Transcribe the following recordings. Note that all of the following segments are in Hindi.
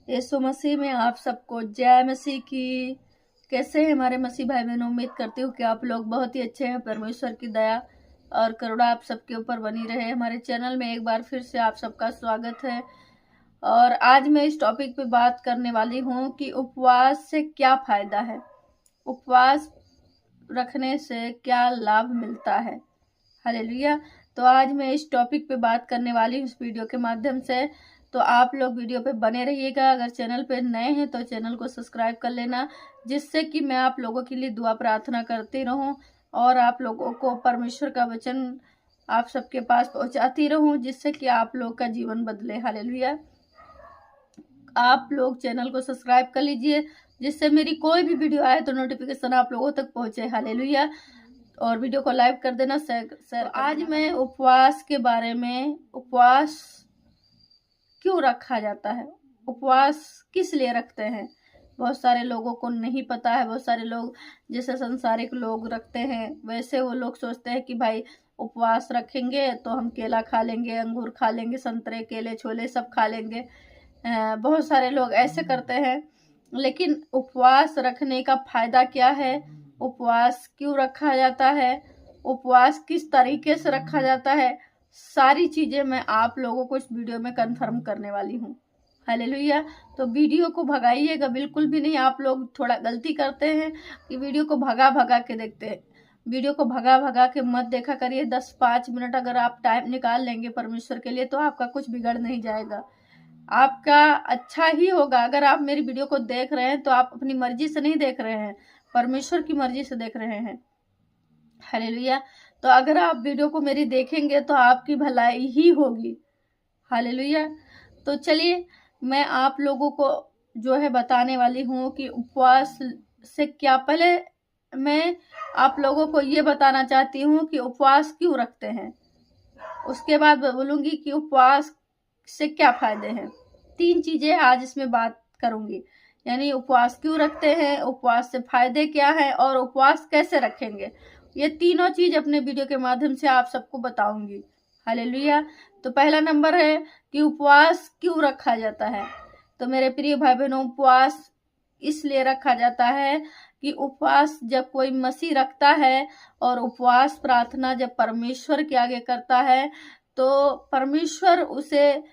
यीशु मसीह में आप सबको जय मसीह की। कैसे हैं हमारे मसीह भाई बहनों? उम्मीद करती हूँ कि आप लोग बहुत ही अच्छे हैं। परमेश्वर की दया और करुणा आप सबके ऊपर बनी रहे। हमारे चैनल में एक बार फिर से आप सबका स्वागत है। और आज मैं इस टॉपिक पे बात करने वाली हूँ कि उपवास से क्या फायदा है, उपवास रखने से क्या लाभ मिलता है। हालेलुया। तो आज मैं इस टॉपिक पे बात करने वाली हूँ इस वीडियो के माध्यम से। तो आप लोग वीडियो पे बने रहिएगा। अगर चैनल पे नए हैं तो चैनल को सब्सक्राइब कर लेना, जिससे कि मैं आप लोगों के लिए दुआ प्रार्थना करती रहूं और आप लोगों को परमेश्वर का वचन आप सबके पास पहुंचाती रहूं, जिससे कि आप लोग का जीवन बदले। हालेलुया। आप लोग चैनल को सब्सक्राइब कर लीजिए, जिससे मेरी कोई भी वीडियो आए तो नोटिफिकेशन आप लोगों तक पहुंचे। हालेलुया। और वीडियो को लाइक कर देना, शेयर। आज मैं उपवास के बारे में, उपवास क्यों रखा जाता है, उपवास किस लिए रखते हैं, बहुत सारे लोगों को नहीं पता है। बहुत सारे लोग जैसे संसारिक लोग रखते हैं, वैसे वो लोग सोचते हैं कि भाई उपवास रखेंगे तो हम केला खा लेंगे, अंगूर खा लेंगे, संतरे केले छोले सब खा लेंगे। बहुत सारे लोग ऐसे करते हैं। लेकिन उपवास रखने का फायदा क्या है, उपवास क्यों रखा जाता है, उपवास किस तरीके से रखा जाता है, सारी चीजें मैं आप लोगों को इस वीडियो में कंफर्म करने वाली हूँ। हालेलुया। तो वीडियो को भगाइएगा बिल्कुल भी नहीं। आप लोग थोड़ा गलती करते हैं कि वीडियो को भगा भगा के देखते हैं। वीडियो को भगा भगा के मत देखा करिए। 10-5 मिनट अगर आप टाइम निकाल लेंगे परमेश्वर के लिए तो आपका कुछ बिगड़ नहीं जाएगा, आपका अच्छा ही होगा। अगर आप मेरी वीडियो को देख रहे हैं तो आप अपनी मर्जी से नहीं देख रहे हैं, परमेश्वर की मर्जी से देख रहे हैं। हालेलुया। तो अगर आप वीडियो को मेरी देखेंगे तो आपकी भलाई ही होगी। हालेलुया। तो चलिए मैं आप लोगों को जो है बताने वाली हूँ कि उपवास से क्या, पहले मैं आप लोगों को ये बताना चाहती हूँ कि उपवास क्यों रखते हैं, उसके बाद बोलूंगी कि उपवास से क्या फायदे हैं। 3 चीजें आज इसमें बात करूंगी, यानी उपवास क्यों रखते हैं, उपवास से फायदे क्या है और उपवास कैसे रखेंगे। ये तीनों चीज अपने वीडियो के माध्यम से आप सबको बताऊंगी। हालेलुया। तो पहला नंबर है कि उपवास क्यों रखा जाता है। तो मेरे प्रिय भाई बहनों, उपवास इसलिए रखा जाता है कि उपवास जब कोई मसीह रखता है और उपवास प्रार्थना जब परमेश्वर के आगे करता है तो परमेश्वर उसे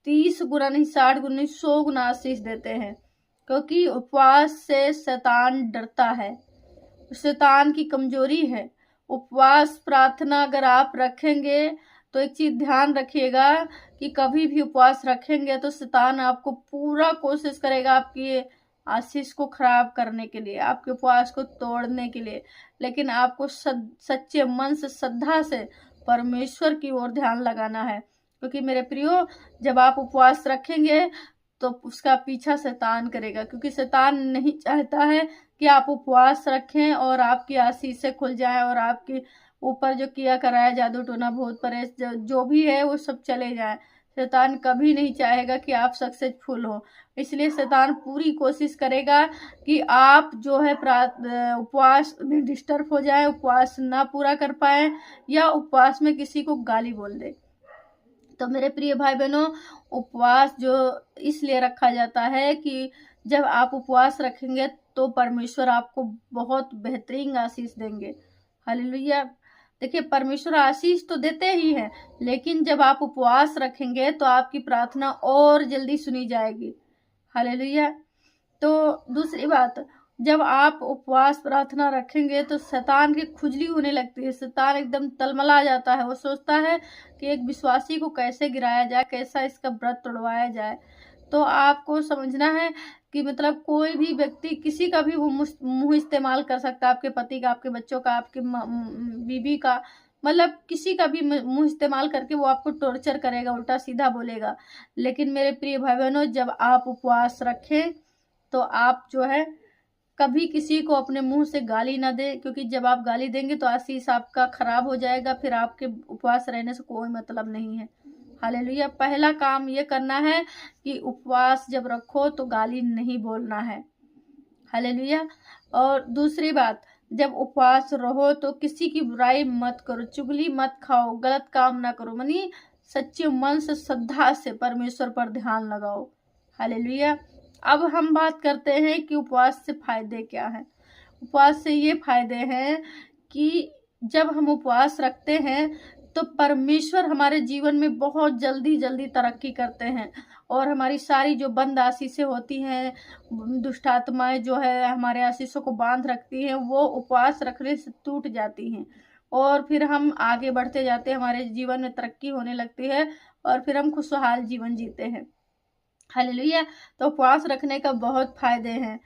30 गुना नहीं, 60 गुना नहीं, 100 गुना आशीष देते हैं। क्योंकि उपवास से शैतान डरता है, शैतान की कमजोरी है। उपवास प्रार्थना अगर आप रखेंगे तो एक चीज ध्यान रखिएगा कि कभी भी उपवास रखेंगे तो शैतान आपको पूरा कोशिश करेगा आपकी आशीष को खराब करने के लिए, आपके उपवास को तोड़ने के लिए। लेकिन आपको सच्चे मन से, श्रद्धा से परमेश्वर की ओर ध्यान लगाना है। क्योंकि मेरे प्रियो, जब आप उपवास रखेंगे तो उसका पीछा शैतान करेगा, क्योंकि शैतान नहीं चाहता है कि आप उपवास रखें और आपकी आशीषें खुल जाए और आपके ऊपर जो किया कराया जादू टोना भूत प्रेत जो भी है वो सब चले जाए। शैतान कभी नहीं चाहेगा कि आप सक्सेसफुल हो। इसलिए शैतान पूरी कोशिश करेगा कि आप जो है उपवास में डिस्टर्ब हो जाए, उपवास ना पूरा कर पाए या उपवास में किसी को गाली बोल दे। तो मेरे प्रिय भाई बहनों, उपवास जो इसलिए रखा जाता है कि जब आप उपवास रखेंगे तो परमेश्वर आपको बहुत बेहतरीन आशीष देंगे। हालेलुया। देखिए, परमेश्वर आशीष तो देते ही हैं, लेकिन जब आप उपवास रखेंगे तो आपकी प्रार्थना और जल्दी सुनी जाएगी। हालेलुया। तो दूसरी बात, जब आप उपवास प्रार्थना रखेंगे तो शैतान की खुजली होने लगती है, शैतान एकदम तलमला जाता है। वो सोचता है कि एक विश्वासी को कैसे गिराया जाए, कैसा इसका व्रत तोड़वाया जाए। तो आपको समझना है कि मतलब कोई भी व्यक्ति किसी का भी मुंह इस्तेमाल कर सकता है, आपके पति का, आपके बच्चों का, आपके बीवी का, मतलब किसी का भी मुंह इस्तेमाल करके वो आपको टॉर्चर करेगा, उल्टा सीधा बोलेगा। लेकिन मेरे प्रिय भाई बहनों, जब आप उपवास रखें तो आप जो है कभी किसी को अपने मुंह से गाली ना दे, क्योंकि जब आप गाली देंगे तो आशीष आपका खराब हो जाएगा, फिर आपके उपवास रहने से कोई मतलब नहीं है। हालेलुया। पहला काम ये करना है कि उपवास जब रखो तो गाली नहीं बोलना है। हालेलुया। और दूसरी बात, जब उपवास रहो तो किसी की बुराई मत करो, चुगली मत खाओ, गलत काम ना करो, मानी सच्चे मन से, श्रद्धा से परमेश्वर पर ध्यान लगाओ। हालेलुया। अब हम बात करते हैं कि उपवास से फायदे क्या हैं। उपवास से ये फायदे हैं कि जब हम उपवास रखते हैं तो परमेश्वर हमारे जीवन में बहुत जल्दी जल्दी तरक्की करते हैं और हमारी सारी जो बंद आशीषें होती हैं, दुष्ट आत्माएं जो है हमारे आशीषों को बांध रखती हैं, वो उपवास रखने से टूट जाती हैं और फिर हम आगे बढ़ते जाते हैं, हमारे जीवन में तरक्की होने लगती है और फिर हम खुशहाल जीवन जीते हैं। हालेलुया। तो उपवास रखने का बहुत फायदे हैं,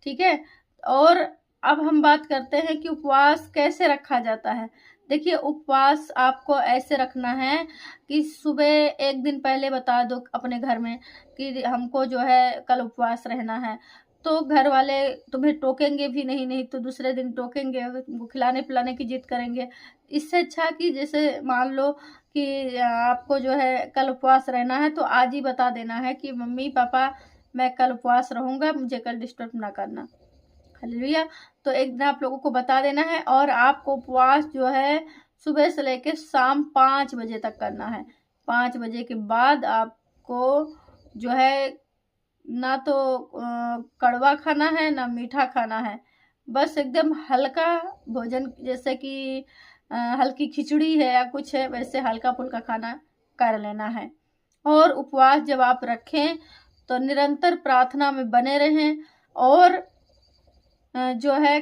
ठीक है। और अब हम बात करते हैं कि उपवास कैसे रखा जाता है। देखिए, उपवास आपको ऐसे रखना है कि सुबह एक दिन पहले बता दो अपने घर में कि हमको जो है कल उपवास रहना है, तो घर वाले तुम्हें टोकेंगे भी नहीं, नहीं तो दूसरे दिन टोकेंगे, तुमको खिलाने पिलाने की जिद करेंगे। इससे अच्छा कि जैसे मान लो कि आपको जो है कल उपवास रहना है, तो आज ही बता देना है कि मम्मी पापा मैं कल उपवास रहूँगा, मुझे कल डिस्टर्ब ना करना। हालेलुया। तो एक दिन आप लोगों को बता देना है और आपको उपवास जो है सुबह से लेकर शाम 5 बजे तक करना है। 5 बजे के बाद आपको जो है ना तो कड़वा खाना है ना मीठा खाना है, बस एकदम हल्का भोजन, जैसे कि हल्की खिचड़ी है या कुछ है, वैसे हल्का फुल्का खाना कर लेना है। और उपवास जब आप रखें तो निरंतर प्रार्थना में बने रहें और जो है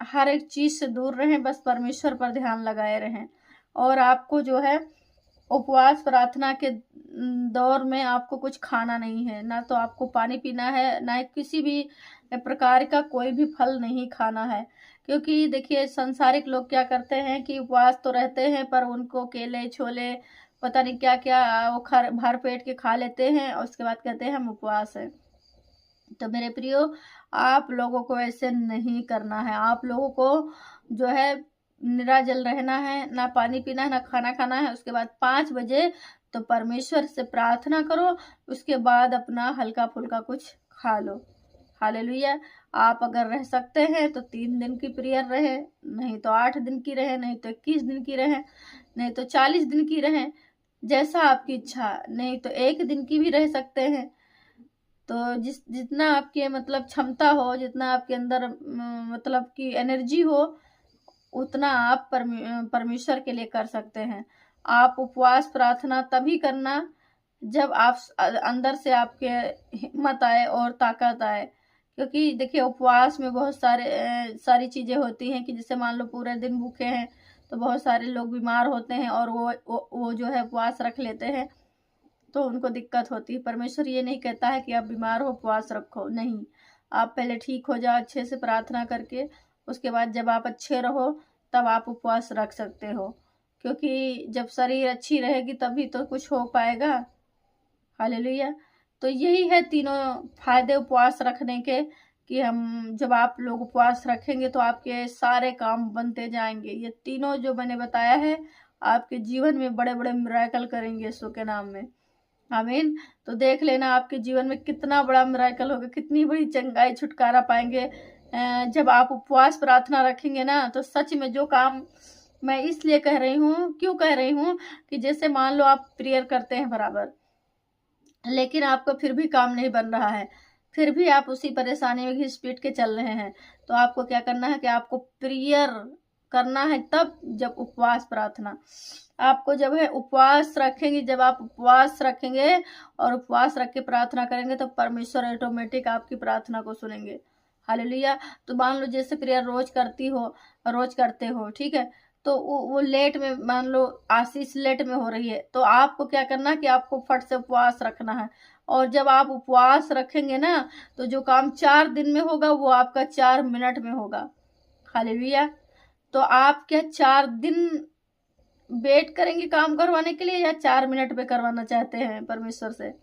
हर एक चीज़ से दूर रहें, बस परमेश्वर पर ध्यान लगाए रहें। और आपको जो है उपवास प्रार्थना के दौर में आपको कुछ खाना नहीं है, ना तो आपको पानी पीना है, ना किसी भी प्रकार का कोई भी फल नहीं खाना है। क्योंकि देखिए, संसारिक लोग क्या करते हैं कि उपवास तो रहते हैं पर उनको केले छोले पता नहीं क्या क्या वो भर पेट के खा लेते हैं और उसके बाद कहते हैं हम उपवास है। तो मेरे प्रियो, आप लोगों को ऐसे नहीं करना है। आप लोगों को जो है निराजल रहना है, ना पानी पीना है ना खाना खाना है। उसके बाद 5 बजे तो परमेश्वर से प्रार्थना करो, उसके बाद अपना हल्का फुल्का कुछ खा लो। हालेलुया। आप अगर रह सकते हैं तो 3 दिन की प्रेयर रहे, नहीं तो 8 दिन की रहे, नहीं तो 21 दिन की रहे, नहीं तो 40 दिन की रहे, जैसा आपकी इच्छा। नहीं तो 1 दिन की भी रह सकते हैं। तो जितना आपके मतलब क्षमता हो, जितना आपके अंदर मतलब कि एनर्जी हो, उतना आप परमेश्वर के लिए कर सकते हैं। आप उपवास प्रार्थना तभी करना जब आप अंदर से आपके हिम्मत आए और ताकत आए। क्योंकि देखिए, उपवास में बहुत सारी चीज़ें होती हैं कि जैसे मान लो पूरे दिन भूखे हैं तो बहुत सारे लोग बीमार होते हैं और वो जो है उपवास रख लेते हैं तो उनको दिक्कत होती है। परमेश्वर ये नहीं कहता है कि आप बीमार हो उपवास रखो, नहीं। आप पहले ठीक हो जाओ अच्छे से प्रार्थना करके, उसके बाद जब आप अच्छे रहो तब आप उपवास रख सकते हो। क्योंकि जब शरीर अच्छी रहेगी तभी तो कुछ हो पाएगा। हालेलुया। तो यही है तीनों फायदे उपवास रखने के कि हम जब आप लोग उपवास रखेंगे तो आपके सारे काम बनते जाएंगे। ये तीनों जो मैंने बताया है आपके जीवन में बड़े बड़े मिरेकल करेंगे यीशु के नाम में। आमीन। तो देख लेना आपके जीवन में कितना बड़ा मिरेकल होगा, कितनी बड़ी चंगाई छुटकारा पाएंगे। जब आप उपवास प्रार्थना रखेंगे ना तो सच में जो काम मैं इसलिए कह रही हूँ, क्यों कह रही हूँ कि जैसे मान लो आप प्रेयर करते हैं बराबर, लेकिन आपका फिर भी काम नहीं बन रहा है, फिर भी आप उसी परेशानी में घिस पीट के चल रहे हैं, तो आपको क्या करना है कि आपको प्रेयर करना है तब जब उपवास प्रार्थना। आपको जब है उपवास रखेंगे, जब आप उपवास रखेंगे और उपवास रख के प्रार्थना करेंगे तो परमेश्वर ऑटोमेटिक आपकी प्रार्थना को सुनेंगे। हालेलुया। तो मान लो जैसे प्रेयर रोज करते हो, ठीक है, तो वो लेट में मान लो आशीष लेट में हो रही है, तो आपको क्या करना है कि आपको फट से उपवास रखना है। और जब आप उपवास रखेंगे ना तो जो काम 4 दिन में होगा वो आपका 4 मिनट में होगा। हालेलुया। तो आप क्या 4 दिन वेट करेंगे काम करवाने के लिए या 4 मिनट में करवाना चाहते हैं परमेश्वर से?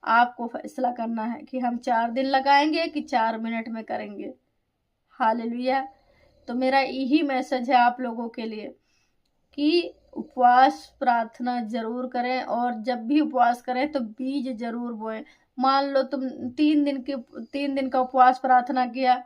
आपको फैसला करना है कि हम 4 दिन लगाएंगे कि 4 मिनट में करेंगे। हालेलुया। तो मेरा यही मैसेज है आप लोगों के लिए कि उपवास प्रार्थना जरूर करें और जब भी उपवास करें तो बीज जरूर बोएं। मान लो तुम 3 दिन का उपवास प्रार्थना किया,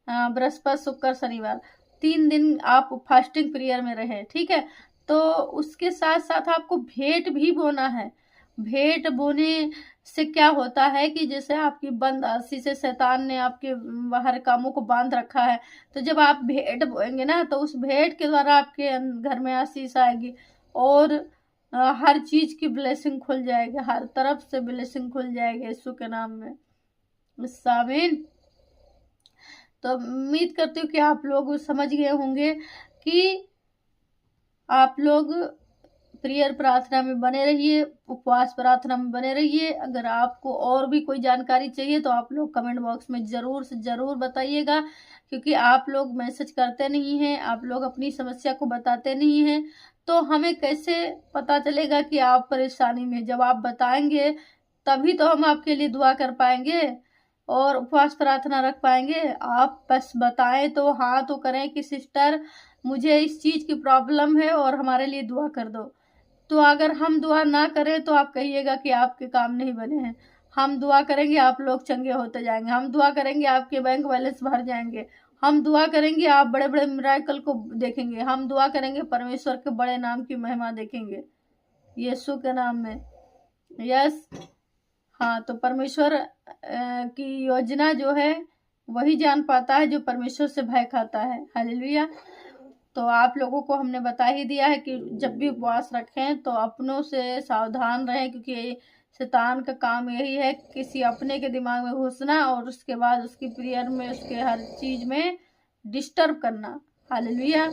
बृहस्पति शुक्र शनिवार 3 दिन आप फास्टिंग प्रेयर में रहे, ठीक है, तो उसके साथ साथ आपको भेंट भी बोना है। भेंट बोने से क्या होता है कि जैसे आपकी बंद रस्सी से शैतान ने आपके हर कामों को बांध रखा है, तो जब आप भेंट बोएंगे ना, तो उस भेंट के द्वारा आपके घर में आशीष आएगी और हर चीज की ब्लेसिंग खुल जाएगी, हर तरफ से ब्लेसिंग खुल जाएगी यीशु के नाम में। आमीन। तो उम्मीद करती हूँ कि आप लोग समझ गए होंगे कि आप लोग प्रेयर प्रार्थना में बने रहिए, उपवास प्रार्थना में बने रहिए। अगर आपको और भी कोई जानकारी चाहिए तो आप लोग कमेंट बॉक्स में ज़रूर से ज़रूर बताइएगा, क्योंकि आप लोग मैसेज करते नहीं हैं, आप लोग अपनी समस्या को बताते नहीं हैं, तो हमें कैसे पता चलेगा कि आप परेशानी में। जब आप बताएंगे तभी तो हम आपके लिए दुआ कर पाएंगे और उपवास प्रार्थना रख पाएंगे। आप बस बताएं तो हाँ तो करें कि सिस्टर मुझे इस चीज़ की प्रॉब्लम है और हमारे लिए दुआ कर दो। तो अगर हम दुआ ना करें तो आप कहिएगा कि आपके काम नहीं बने हैं। हम दुआ करेंगे आप लोग चंगे होते जाएंगे, हम दुआ करेंगे आपके बैंक बैलेंस भर जाएंगे, हम दुआ करेंगे आप बड़े बड़े मिराकल को देखेंगे, हम दुआ करेंगे परमेश्वर के बड़े नाम की महिमा देखेंगे यीशु के नाम में। यस, हाँ, तो परमेश्वर की योजना जो है वही जान पाता है जो परमेश्वर से भय खाता है। हालेलुया। तो आप लोगों को हमने बता ही दिया है कि जब भी उपवास रखें तो अपनों से सावधान रहें, क्योंकि शैतान का काम यही है किसी अपने के दिमाग में घुसना और उसके बाद उसकी प्रेयर में, उसके हर चीज में डिस्टर्ब करना। हालेलुया।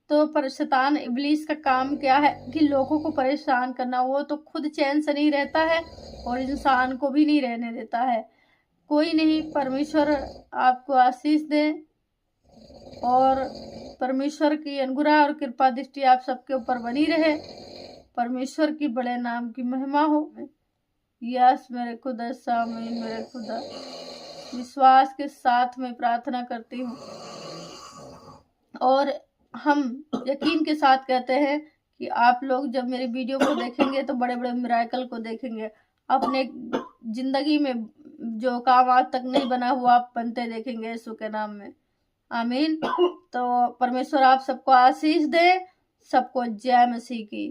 तो पर शैतान इब्लीस का काम क्या है कि लोगों को परेशान करना। वो तो खुद चैन से नहीं रहता है और इंसान को भी नहीं रहने देता है। कोई नहीं, परमेश्वर आपको आशीष दे और परमेश्वर की अनुग्रह और कृपा दृष्टि आप सबके ऊपर बनी रहे। परमेश्वर की बड़े नाम की महिमा हो। यस मेरे खुदा, आमीन मेरे खुदा। विश्वास के साथ में प्रार्थना करती हूँ और हम यकीन के साथ कहते हैं कि आप लोग जब मेरे वीडियो को देखेंगे तो बड़े बड़े मिराकल को देखेंगे। अपने जिंदगी में जो काम आज तक नहीं बना हुआ आप बनते देखेंगे यीशु के नाम में। आमीन। तो परमेश्वर आप सबको आशीष दे। सबको जय मसीह की।